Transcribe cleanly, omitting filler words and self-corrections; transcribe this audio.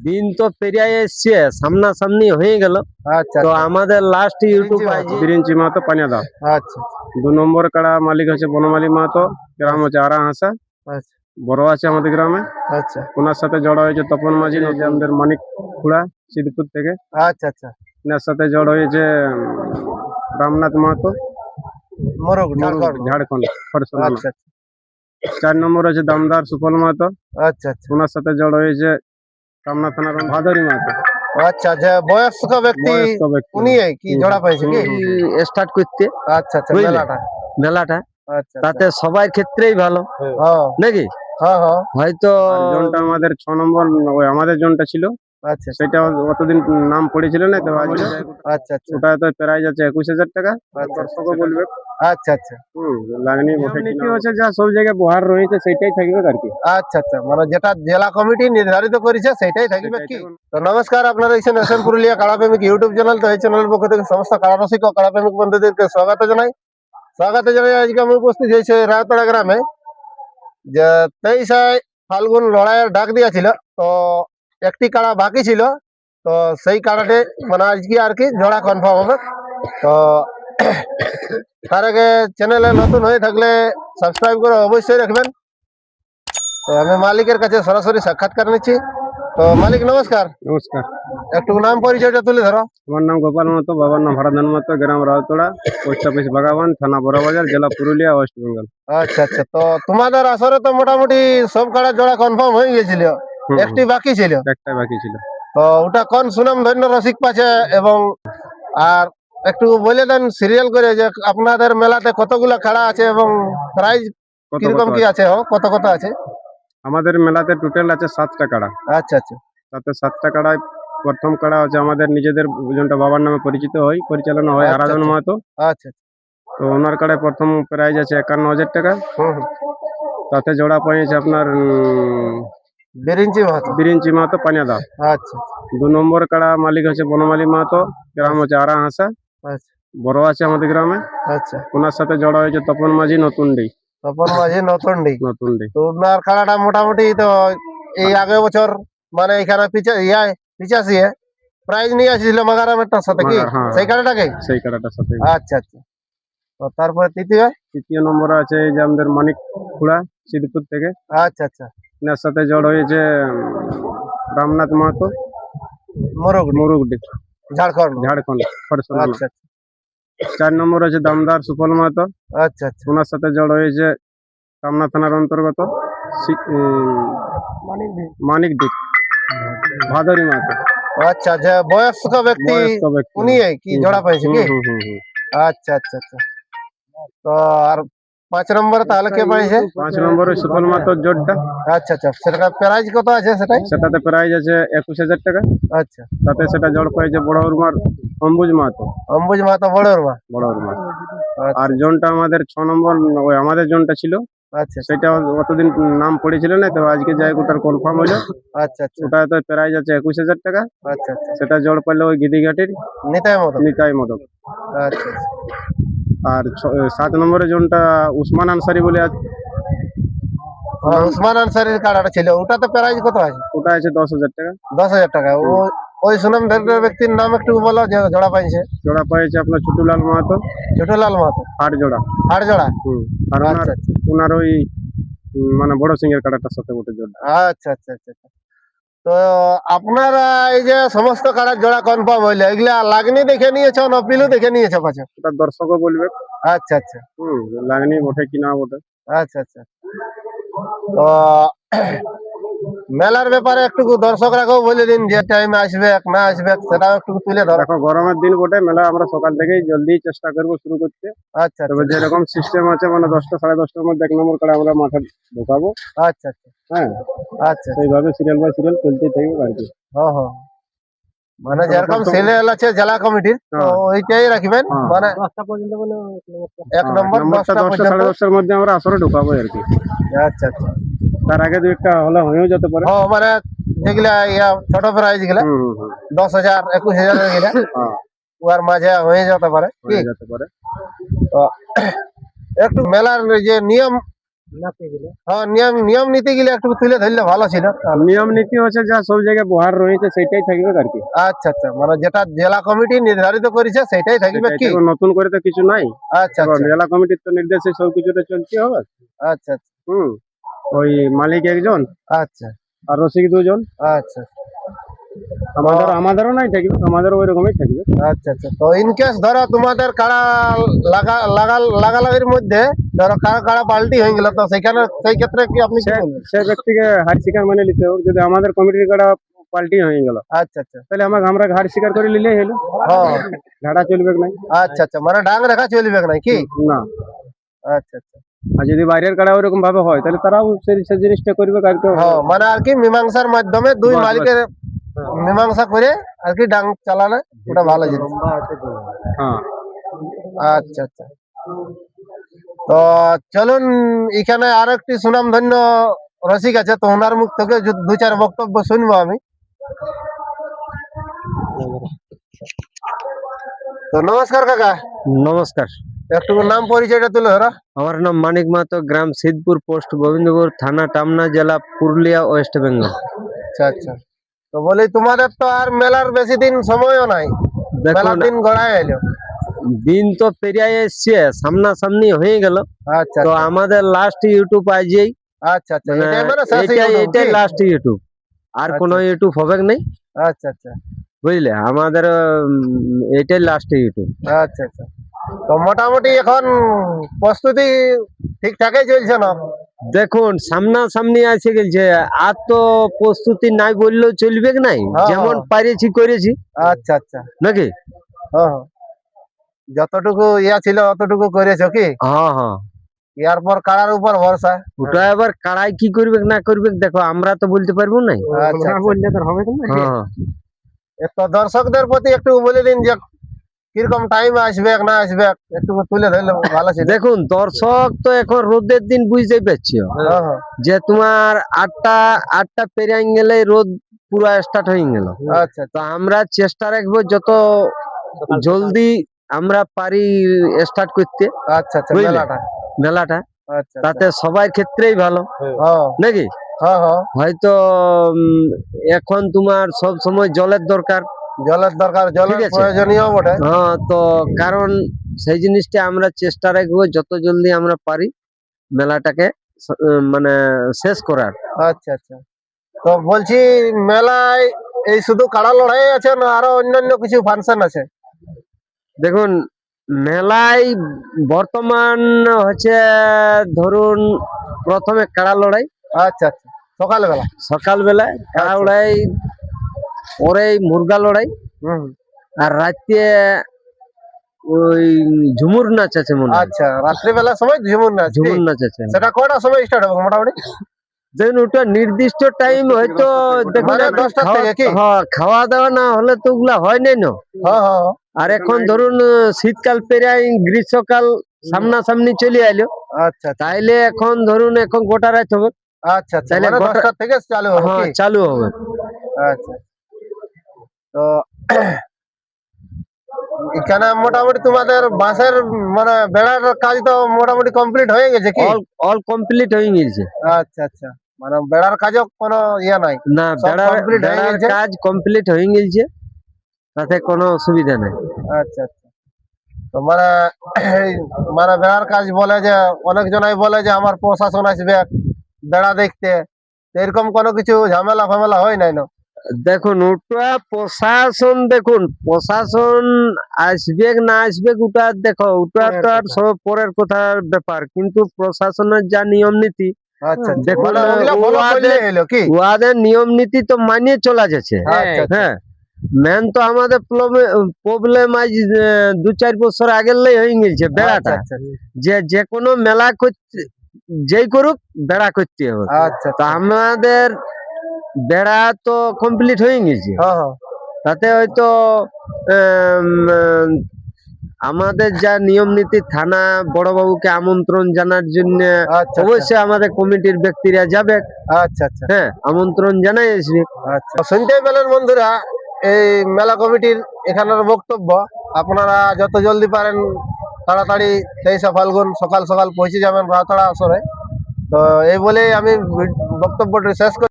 দিন তো পেরিয়ে এসছে, সামনাসামনি হয়ে গেল। আচ্ছা তো আমাদের লাস্ট ইউটিউব বিরিঞ্চি মাহাতো পানিয়াদা। আচ্ছা 2 নম্বর কাড়া মালিক হচ্ছে বনমালী মাহাতো, গ্রাম হচ্ছে আড়াহাসা, আচ্ছা বড় আছে আমাদের গ্রামে। আচ্ছা ওনার সাথে জড় হয়েছে তপন মাঝি, যে আমাদের মানিক খুড়া সিদ্ধপুর থেকে। আচ্ছা আচ্ছা ওনার সাথে জড় হয়েছে রামনাথ মাহাতো, মোরগ ঝাড়খণ্ড। ঝাড়খণ্ড খরসোনা। আচ্ছা 4 নম্বর হচ্ছে দামদার সুফল মাহাতো, আচ্ছা আচ্ছা ওনার সাথে জড় হয়েছে কামনা থানার ভাদরি মাহাতো। আচ্ছা যে বয়স্ক ব্যক্তি বয়স্ক ব্যক্তি। উনি কি জোড়া পাইছে কি? স্টার্ট করতে আচ্ছা আচ্ছা বুঝলে? মেলাটা মেলাটা আচ্ছা তাতে সবার ক্ষেত্রেই ভালো হ্যাঁ নাকি? হ্যাঁ হ্যাঁ হয়তো আর জনটা আমাদের 6 নম্বর, ওই আমাদের জনটা ছিল, আচ্ছা সেটা অতদিন নাম পড়েছিল না, তো আজকে আচ্ছা আচ্ছা ওটা তো প্রাইজ আছে 21,000 টাকা। দর্শকও বলবে আচ্ছা আচ্ছা লাগনি বটে কি হচ্ছে, যা সব জায়গায় বহার রয়েছে সেটাই থাকবে আর কি। আচ্ছা আচ্ছা মানে যেটা জেলা কমিটি নির্ধারিত করেছে সেটাই থাকবে কি? তো নমস্কার, আপনারা দেখছেন এসএন পুরুলিয়া কাড়াপ্রেমিক ইউটিউব চ্যানেল। তো এই চ্যানেলের পক্ষ থেকে সমস্ত কাড়ারসিক ও কাড়াপ্রেমিক বন্ধুদেরকে স্বাগত জানাই। আজকে আমি উপস্থিত হয়েছে রায়তড়া গ্রামে, যে 23 ফাল্গুন লড়াইয়ের ডাক দিয়েছিল। তো একটি কাড়া বাকি ছিল, তো সেই কাড়াতে মানে আজকে আর কি জোড়া কনফার্ম হবে। তো তার আগে চ্যানেলে নতুন হয়ে থাকলে সাবস্ক্রাইব করে অবশ্যই রাখবেন। তো আমি মালিকের কাছে সরাসরি সাক্ষাৎকার নিচ্ছি। তো মালিক নমস্কার, নমস্কার, একটু নাম পরিচয়টা তুলে ধরো। আমার নাম গোপাল মাহাতো, বাবার নাম ভারদান মাহাতো, গ্রাম রায়তড়া, পোস্ট অফিস বাগাবান, থানা বড়বাজার, জেলা পুরুলিয়া, ওয়েস্ট বেঙ্গল। আচ্ছা আচ্ছা তো তোমাদের আসরে তো মোটামুটি সব কাড়া জোড়া কনফার্ম হয়ে গেছিল, একটি বাকি ছিল। একটাই বাকি ছিল। তো ওটা কোন সুনাম ধন্য রসিক পাচ্ছে, এবং আর একটু বলে দেন সিরিয়াল করে যে আপনাদের মেলাতে কতগুলো কাড়া আছে এবং প্রাইজ কত কিরকম কত কি আছে, কত কত আছে? আমাদের মেলাতে টোটাল আছে 7টা কাড়া। আচ্ছা আচ্ছা তাতে 7টা কাড়ায় প্রথম কাড়া হচ্ছে আমাদের নিজেদের, জনটা বাবার নামে পরিচালনা হয়, আচ্ছা, আরাধন আচ্ছা। মাহাতো। আচ্ছা তো ওনার কাড়ায় প্রথম প্রাইজ আছে 51,000 টাকা। হুম তাতে জোড়া পাইছে আপনার বেরিঞ্চি মাহাতো। বিরিঞ্চি মাহাতো পানিয়াদা। আচ্ছা 2 নম্বর কাড়া মালিক হচ্ছে বনমালী মাহাতো, গ্রাম হচ্ছে আড়াহাসা, আচ্ছা বড় আছে আমাদের গ্রামে। আচ্ছা ওনার সাথে জড়া হয়েছে তপন মাঝি নতুনডি। তপন মাঝি নতুনডি। নতুনডি তো ওনার খেলাটা মোটামুটি তো এই আগের বছর মানে এখানে পিছাশি প্রাইজ নিয়ে আসছিল মাগারামেরটার সাথে কি হ্যাঁ, সেই খেলাটাকে? সেই কাড়াটার সাথে। আচ্ছা আচ্ছা তো তারপরে তৃতীয় নম্বরে আছে এই যে আমাদের মানিক খুড়া সিদ্ধপুর থেকে। আচ্ছা আচ্ছা ওনার সাথে জড় হয়েছে রামনাথ মাহাতো, মুরুগডি, ঝাড়খণ্ড। ঝাড়খণ্ড খরসোনা। আচ্ছা 4 নম্বর আছে দামদার সুফল মাহাতো, আচ্ছা আচ্ছা ওনার সাথে জড় হয়েছে কামনা থানার অন্তর্গত মানিক দ্বীপ, ভাদরি মাহাতো। আচ্ছা যে বয়স্ক ব্যক্তি বয়স্ক ব্যক্তি। উনি কি জোড়া পাইছে কি? হুম। আচ্ছা আচ্ছা আচ্ছা তো আর 5 নম্বরে তাহলে কে পাইছে? 5 নম্বরে সুফল মাহাতোর জোরটা। আচ্ছা আচ্ছা সেটা প্রাইজ কত আছে সেটাই? সেটাতে প্রাইজ আছে 21,000 টাকা। আচ্ছা তাতে সেটা জড় পাইছে বড় উর্মার অম্বুজ মাহাতো, অম্বুজ মাহাতো বড় মা। বড় উর্মার। আর জনটা আমাদের 6 নম্বর, ওই আমাদের জনটা ছিল, আচ্ছা সেটা অতদিন নাম পড়েছিল না, তো আজকে যাই ওটার কনফার্ম হলো। আচ্ছা আচ্ছা ওটা তো প্রাইজ আছে 21,000 টাকা। আচ্ছা আচ্ছা সেটা জড় পাইলে ওই গিদিঘাটির নিতাই মতো। মোদক। আচ্ছা আর 7 নম্বরের জনটা উসমান আনসারি বলে আছে, উসমান আনসারির কার্ডটা ছিল, ওটা তো প্রাইজ কত আছে? ওটা আছে 10,000 টাকা। 10,000 টাকা। ওই সুনাম ধন্য ব্যক্তির নাম একটু বলো যে জোড়া পাইছে। জোড়া পাইছে আপনার ছোটুলাল মাহাতো, ছোটলাল মাহাতো, হাট জোড়া। হাট জোড়া। আর আচ্ছা আচ্ছা ওনার ওই মানে বড় সিংহের কাটাটার সাথে ওটা জোড়া। আচ্ছা আচ্ছা আচ্ছা তো আপনারা এই যে সমস্ত কারার জোড়া কনফার্ম হইলে এগুলা লাগনি দেখে নিয়েছো না পিলু দেখে নিয়েছো পাছে? ওটা দর্শকও বলবে আচ্ছা আচ্ছা লাগনি বটে কিনা বটে। আচ্ছা আচ্ছা তো মেলার ব্যাপারে একটু দর্শকরাকেও বলে দিন, যে টাইমে আসবে না আসবে সেটাও একটু তুলে ধরো। দেখো গরমের দিন বটে, মেলা আমরা সকাল থেকেই জলদি চেষ্টা করবো শুরু করতে। আচ্ছা তবে যেরকম সিস্টেম আছে মানে 10টা সাড়ে 10টার মধ্যে 1 নম্বর করে আমরা মাঠে ঢোকাবো। আচ্ছা আচ্ছা হ্যাঁ, আচ্ছা সেইভাবে সিরিয়াল বাই সিরিয়াল চলতে থাকবে আর কি। হ্যাঁ হ্যাঁ মানে যেরকম সিরিয়াল আছে জেলা কমিটির তো ওইটাই রাখবেন, মানে 10টা পর্যন্ত, মানে 1 নম্বর 10টা 10টা সাড়ে 10টার মধ্যে আমরা আসরে ঢোকাবো আর কি। আচ্ছা আচ্ছা তার আগে 2-1টা হলে হয়েও যেতে পারে। মানে যেগুলা ছোট প্রাইজ গুলা 10,000 21,000 গেলে ওর মাঝে হয়ে যেতে পারে কি? যেতে পারে। তো একটু মেলার যে নিয়ম হ্যাঁ, নিয়ম নিয়ম নীতি গুলো একটু তুলে ধরলে ভালো ছিল। আর নিয়ম নীতি হচ্ছে যা সব জায়গায় বহার রয়েছে সেটাই থাকবে আর কি। আচ্ছা আচ্ছা, মানে যেটা জেলা কমিটি নির্ধারিত করেছে সেটাই থাকবে সেটাই কি? থাকবে, নতুন করে তো কিছু নাই। আচ্ছা এবার আচ্ছা জেলা কমিটির তো নির্দেশে সবকিছুটা চলতে হবে। আচ্ছা হুম, ওই মালিক একজন আচ্ছা আর রসিক দুজন। আচ্ছা আমাদেরও নাই থাকবে, আমাদেরও ওই রকমই থাকবে। আচ্ছা আচ্ছা। তো ইনকেস ধরো তোমাদের কাড়া লাগালাগির মধ্যে ধরো কাড়া কাড়া পাল্টি হয়ে গেল, তো সেখানে সেই ক্ষেত্রে কি আপনি কি বলবেন? সে ব্যক্তিকে হার স্বীকার মানে নিতে হবে। যদি আমাদের কমিটির কাটা পাল্টি হয়ে গেল আচ্ছা আচ্ছা তাহলে আমরা হার স্বীকার করে নিলেই হলো, হ্যাঁ ঝাড়া চলবে না। আচ্ছা আচ্ছা, মানে ডাং রেখা চলবে না কি? না, আচ্ছা আচ্ছা আর যদি বাইরের কাড়া ওইরকম ভাবে হয় তাহলে তারাও সেই জিনিসটা করবে কালকে। হ্যাঁ, মানে আর কি মীমাংসার মাধ্যমে দুই বাস, বাস। মালিকের মীমাংসা করে আর কি ডাং চালালে ওটা ভালো জিনিস। হ্যাঁ, আচ্ছা আচ্ছা। তো চলুন, এখানে আর একটি সুনামধন্য রসিক আছে, তো ওনার মুখ থেকে দু চার বক্তব্য শুনবো আমি। তো নমস্কার কাকা, নমস্কার। একটু নাম পরিচয়টা তুলে ধরো। আমার নাম মানিক মাহাতো, গ্রাম সিদ্ধপুর, পোস্ট গোবিন্দপুর, থানা টামনা, জেলা পুরুলিয়া, ওয়েস্ট বেঙ্গল। আচ্ছা আচ্ছা। তো বলি তোমাদের তো আর মেলার বেশি দিন সময়ও নাই, মেলার দেখুন, দিন গড়ায় এলো। দিন তো পেরিয়ে এসছে, সামনাসামনি হয়ে গেল। আচ্ছা তো আচ্ছা আমাদের লাস্ট ইউটিউব আজই, আচ্ছা আচ্ছা, মানে এটাই মানে শেষ এটাই ইউটিউব এটাই কি? লাস্ট ইউটিউব, আর আচ্ছা, কোনো ইউটিউব হবে নাই, আচ্ছা আচ্ছা বুঝলে? আমাদের এটাই লাস্ট ইউটিউব। আচ্ছা আচ্ছা। তো মোটামুটি এখন প্রস্তুতি ঠিকঠাকই চলছে না? দেখুন, সামনাসামনি এসে গেছে, আর তো প্রস্তুতি নাই বললেও চলবে নাই, হ্যাঁ, যেমন হ্যাঁ। পারেছি করেছি, আচ্ছা আচ্ছা, নাকি? হ্যাঁ হ্যাঁ। যতটুকু ইয়া ছিল অতটুকু করেছো কি? হ্যাঁ হ্যাঁ, ইয়ার পর কারার উপর ভরসা। ওটা এবার কারাই কি করবে না করবে, দেখো আমরা তো বলতে পারবো না। আচ্ছা আচ্ছা। বললে তো হবে না। হ্যাঁ, তো দর্শকদের প্রতি একটু বলে দিন যে কিরকম টাইম আসবে না আসবে, একটু তুলে ধরলে ভালো ছিল। দেখুন, দর্শক তো এখন রোদের দিন বুঝতেই পারছো হ্যাঁ হ্যাঁ যে তোমার আটটা পেরিয়ে গেলে রোদ পুরো স্টার্ট হয়ে গেল। আচ্ছা তো আমরা চেষ্টা রাখবো যত জলদি আমরা পারি স্টার্ট করতে, আচ্ছা আচ্ছা। বুঝলে? মেলাটা মেলাটা আচ্ছা তাতে সবার ক্ষেত্রেই ভালো, হ্যাঁ নাকি? হ্যাঁ হ্যাঁ। হয়তো এখন তোমার সব সময় জলের দরকার, জলের দরকার, জলের ঠিক আছে। প্রয়োজনীয় বটে। হ্যাঁ, তো কারণ সেই জিনিসটা আমরা চেষ্টা রাখবো যত জলদি আমরা পারি মেলাটাকে মানে শেষ করার। আচ্ছা আচ্ছা। তো বলছি, মেলায় এই শুধু কাড়া লড়াই আছে না আরো অন্যান্য কিছু ফাংশন আছে? দেখুন, মেলায় বর্তমান হচ্ছে, ধরুন প্রথমে কাড়া লড়াই, আচ্ছা আচ্ছা, সকালবেলা। সকালবেলায় কাড়া আচ্ছা। লড়াই, পরে মুরগা লড়াই, হুম। আর রাতে ওই ঝুমুর নাচ আছে মনে হয়। আচ্ছা, রাত্রিবেলার সময় ঝুমুর নাচ কি? ঝুমুর নাচ আছে। সেটা কটার সময় স্টার্ট হবে মোটামুটি? দেখুন, ওটা নির্দিষ্ট টাইম হয়তো, দেখুন মানে একটু 10টা থেকে কি? খাওয়া দাওয়া না হলে তো ওগুলা হয় নাই না। হ্যাঁ হ্যাঁ হ্যাঁ। আর এখন ধরুন শীতকাল পেরিয়ে গ্রীষ্মকাল সামনাসামনি চলে আইলো, আচ্ছা আচ্ছা তাইলে এখন ধরুন এখন গোটা রাত হবে। আচ্ছা আচ্ছা, তাহলে মানে গোটা- 10টা থেকে চালু হবে হ্যাঁ, কি? চালু হবে। আচ্ছা। তো এখানে মোটামুটি তোমাদের বাঁশের মানে বেড়ার কাজ তো মোটামুটি কমপ্লিট হয়ে গেছে কি? অল অল কমপ্লিট হয়ে গেছে। আচ্ছা আচ্ছা, মানে বেড়ার কাজও কোনো ইয়ে নাই? না, সব complete হয়ে বেড়ার গেছে? কাজ কমপ্লিট হয়ে গেছে, তাতে কোনো অসুবিধা নেই। আচ্ছা আচ্ছা। তো মানে মানে বেড়ার কাজ বলে যে অনেক জনাই বলে যে আমার প্রশাসন আসবে বেড়া দেখতে, তো এরকম কোনো কিছু ঝামেলা ফামেলা হয় নাই না? দেখুন, ওটা প্রশাসন, দেখুন প্রশাসন আসবে না আসবে ওটা দেখো, ওটা তো আর সব পরের কথার ব্যাপার, কিন্তু প্রশাসনের যা নিয়ম নীতি, আচ্ছা আচ্ছা, দেখুন, মানে ওগুলা follow করলে হলো কি? ওদের নিয়ম নীতি তো মানিয়ে চলা যাচ্ছে। আচ্ছা আচ্ছা হ্যাঁ, মেন তো আমাদের প্রবলেম আজ 2-4 বছর আগের লাই হয়ে গেছে বেড়াটা, আচ্ছা যে কোনো মেলা করতে যেই করুক বেড়া করতে হবে। আচ্ছা তো আমাদের বেড়া তো কমপ্লিট হয়ে গেছে, হ্যাঁ হ্যাঁ তাতে হয়তো আম, আম, আমাদের যা নিয়ম নীতি, থানা বড়বাবুকে আমন্ত্রণ জানার জন্য আচ্ছা অবশ্যই আমাদের কমিটির ব্যক্তিরা যাবে। আচ্ছা আচ্ছা হ্যাঁ, আমন্ত্রণ জানাই আসবে। আচ্ছা। শুনতেই পেলেন বন্ধুরা, এই মেলা কমিটির এখানের বক্তব্য। আপনারা যত জলদি পারেন তাড়াতাড়ি 23শে ফাল্গুন সকাল সকাল পৌঁছে যাবেন রাতড়া আসরে। তো তো এই বলেই আমি বক্তব্যটি শেষ করছি।